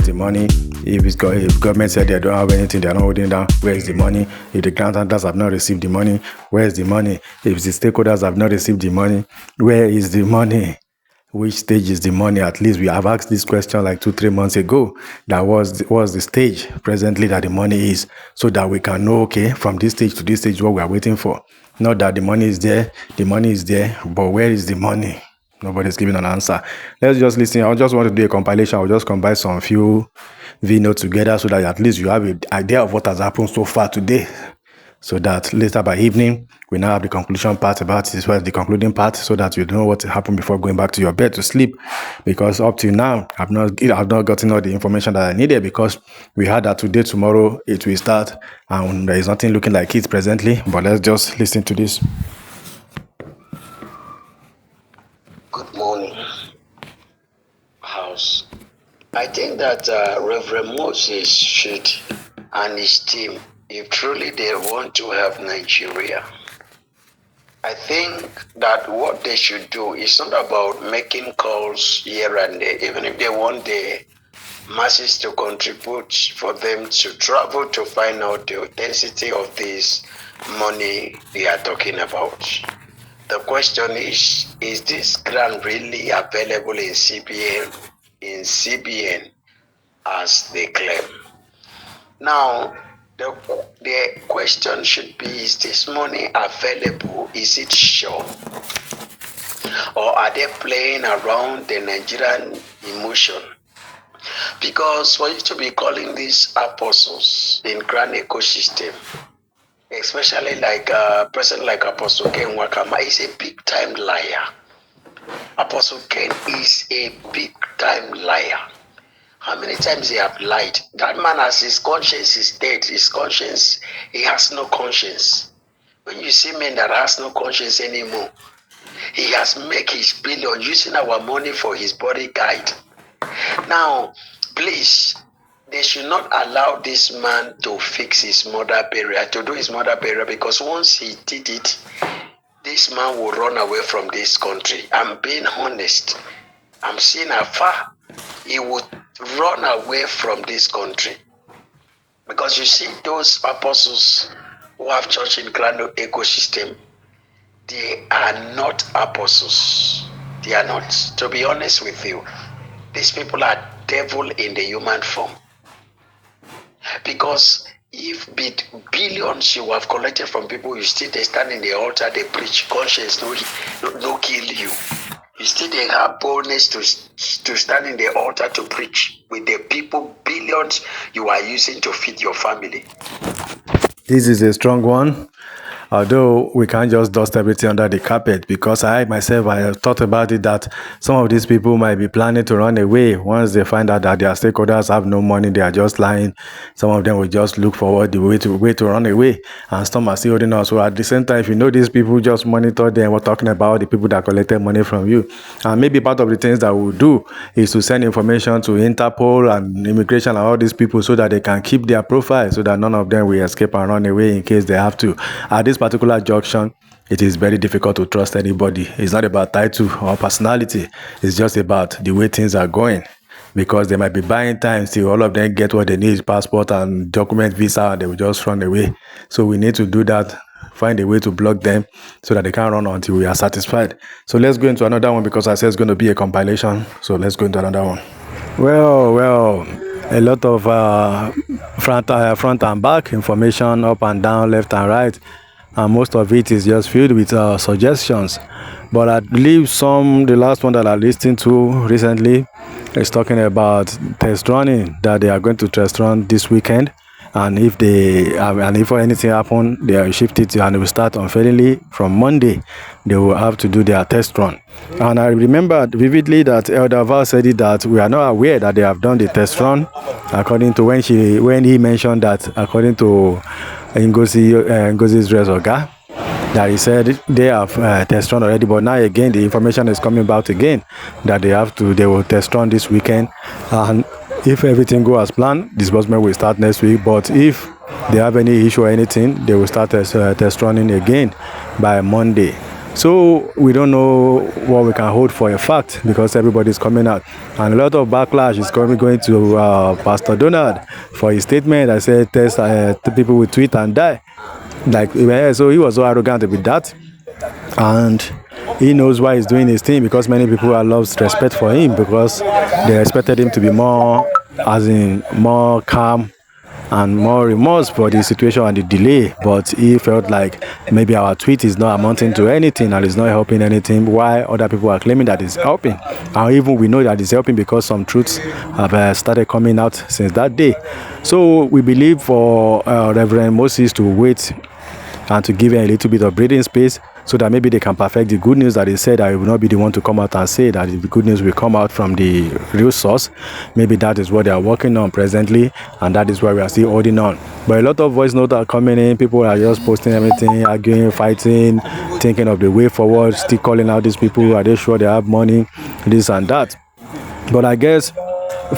the money? If government said they don't have anything, they are not holding down, where is the money? If the grantors have not received the money, where is the money? If the stakeholders have not received the money, where is the money? Which stage is the money? At least we have asked this question like 2-3 months ago. That was the stage presently that the money is, so that we can know, okay, from this stage to this stage what we are waiting for. Not that the money is there, but where is the money? Nobody's giving an answer. Let's just listen. I just want to do a compilation. I'll just combine some few V notes together so that at least you have an idea of what has happened so far today. So that later by evening, we now have the conclusion part about this, well, the concluding part, so that you know what happened before going back to your bed to sleep. Because up to now, I've not gotten all the information that I needed, because we had that today, tomorrow it will start, and there is nothing looking like it presently. But let's just listen to this. Good morning, House. I think that Reverend Moses should, and his team, if truly they want to help Nigeria, I think that what they should do is not about making calls here and there, even if they want the masses to contribute for them to travel to find out the authenticity of this money they are talking about. The question is this grant really available in CBN as they claim? Now, the question should be, is this money available? Is it sure? Or are they playing around the Nigerian emotion? Because for you to be calling these apostles in grand ecosystem, especially like a person like Apostle Ken Wakama, is a big time liar. Apostle Ken is a big time liar. How many times he have lied? That man has his conscience is dead. His conscience, he has no conscience. When you see men that has no conscience anymore, he has made his billion using our money for his bodyguard. Now, please, they should not allow this man to fix his mother burial, to do his mother burial, because once he did it, this man will run away from this country. I'm being honest. I'm seeing afar. He would run away from this country. Because you see, those apostles who have church in grand ecosystem, they are not apostles. They are not. To be honest with you, these people are devil in the human form. Because if billions you have collected from people, you still they stand in the altar, they preach, conscience no kill you. You still they have boldness to stand in the altar to preach with the people, billions you are using to feed your family. This is a strong one. Although we can't just dust everything under the carpet, because I myself, I have thought about it, that some of these people might be planning to run away once they find out that their stakeholders have no money. They are just lying. Some of them will just look forward the way to run away, and some are still holding on. So at the same time, if you know these people, just monitor them. We're talking about the people that collected money from you, and maybe part of the things that we'll do is to send information to Interpol and immigration and all these people, so that they can keep their profile, so that none of them will escape and run away in case they have to. At this particular junction, it is very difficult to trust anybody. It's not about title or personality. It's just about the way things are going, because they might be buying time till all of them get what they need, passport and document, visa, and they will just run away. So we need to do that, find a way to block them so that they can't run until we are satisfied. So let's go into another one, because I said it's going to be a compilation. So let's go into another one. Well, a lot of front and back information, up and down, left and right. And most of it is just filled with suggestions. But I believe the last one that I listened to recently is talking about test running, that they are going to test run this weekend. And if anything happen, they will shift it and it will start unfairly from Monday. They will have to do their test run. And I remember vividly that Elder Val said it, that we are not aware that they have done the test run, according to when he mentioned that, according to Ngosi's Resoga, that he said they have test run already. But now again, the information is coming back again that they will test run this weekend. And if everything goes as planned, disbursement will start next week. But if they have any issue or anything, they will start test running again by Monday. So we don't know what we can hold for a fact because everybody's coming out. And a lot of backlash is going to Pastor Donald for his statement. I said, test people will tweet and die. Like, so he was so arrogant with that. And he knows why he's doing his thing because many people have lost respect for him because they expected him to be more, as in, more calm and more remorse for the situation and the delay, but he felt like maybe our tweet is not amounting to anything and is not helping anything, while other people are claiming that it's helping. And even we know that it's helping because some truths have started coming out since that day. So we believe for Reverend Moses to wait and to give him a little bit of breathing space so that maybe they can perfect the good news that he said, that he will not be the one to come out and say that the good news will come out from the real source. Maybe that is what they are working on presently, and that is why we are still holding on. But a lot of voice notes are coming in. People are just posting everything, arguing, fighting, thinking of the way forward, still calling out these people. Are they sure they have money? This and that. But I guess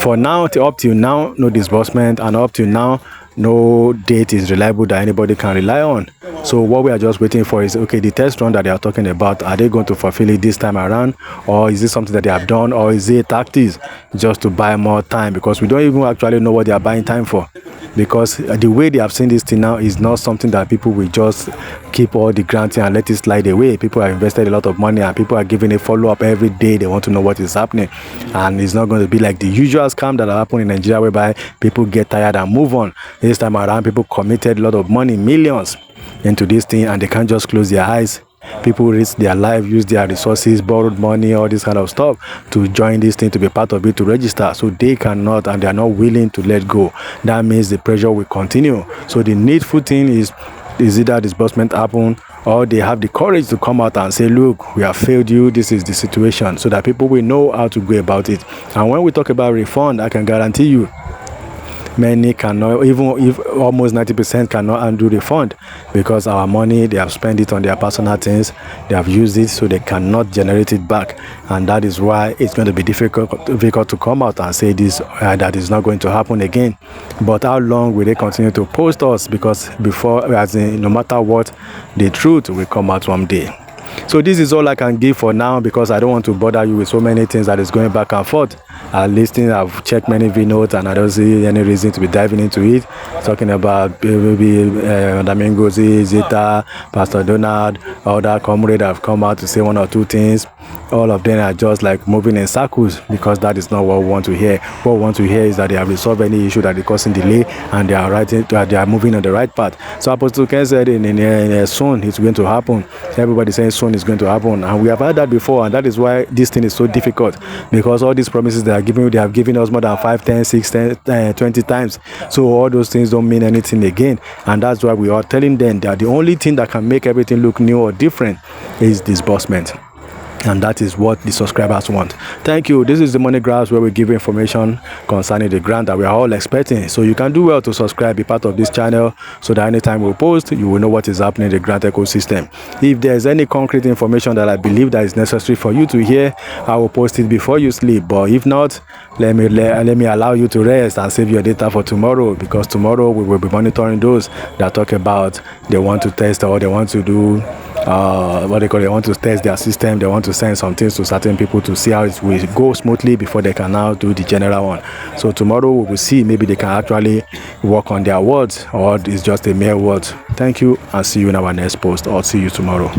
for now, up till now, no disbursement, and up till now, no date is reliable that anybody can rely on. So what we are just waiting for is, okay, the test run that they are talking about, are they going to fulfill it this time around, or is it something that they have done, or is it tactics just to buy more time? Because we don't even actually know what they are buying time for. Because the way they have seen this thing now is not something that people will just keep all the granting and let it slide away. People have invested a lot of money and people are giving a follow-up every day. They want to know what is happening, and it's not going to be like the usual scam that happen in Nigeria whereby people get tired and move on. This time around, people committed a lot of money, millions, into this thing, and they can't just close their eyes. People risk their life, use their resources, borrowed money, all this kind of stuff to join this thing, to be part of it, to register. So they cannot, and they are not willing to let go. That means the pressure will continue. So the needful thing is either disbursement happen, or they have the courage to come out and say, look, we have failed you, this is the situation, so that people will know how to go about it. And when we talk about refund, I can guarantee you many cannot, even if almost 90% cannot undo refund, because our money, they have spent it on their personal things, they have used it, so they cannot generate it back. And that is why it's going to be difficult to come out and say this, that is not going to happen again. But how long will they continue to post us? Because before, as in, no matter what, the truth will come out one day. So this is all I can give for now, because I don't want to bother you with so many things that is going back and forth. Listening, I've checked many V-notes and I don't see any reason to be diving into it. Talking about maybe Damingozi, Zeta, Pastor Donald, other comrades have come out to say one or two things. All of them are just like moving in circles, because that is not what we want to hear. What we want to hear is that they have resolved any issue that is causing delay, and they are moving on the right path. So Apostle Ken said in soon it's going to happen. Everybody saying soon it's going to happen, and we have had that before, and that is why this thing is so difficult, because all these promises they have given us more than 5, 10, 6, 10, 20 times. So all those things don't mean anything again, and that's why we are telling them that the only thing that can make everything look new or different is disbursement. And that is what the subscribers want. Thank you. This is the Money Grabs, where we give information concerning the grant that we are all expecting. So you can do well to subscribe, be part of this channel, so that anytime we post, you will know what is happening in the grant ecosystem. If there is any concrete information that I believe that is necessary for you to hear, I will post it before you sleep. But if not, let me allow you to rest and save your data for tomorrow, because tomorrow we will be monitoring those that talk about they want to test, or they want to do they want to test their system, they want to send some things to certain people to see how it will go smoothly before they can now do the general one. So tomorrow we will see, maybe they can actually work on their words, or it's just a mere words. Thank you, and see you in our next post, or see you tomorrow.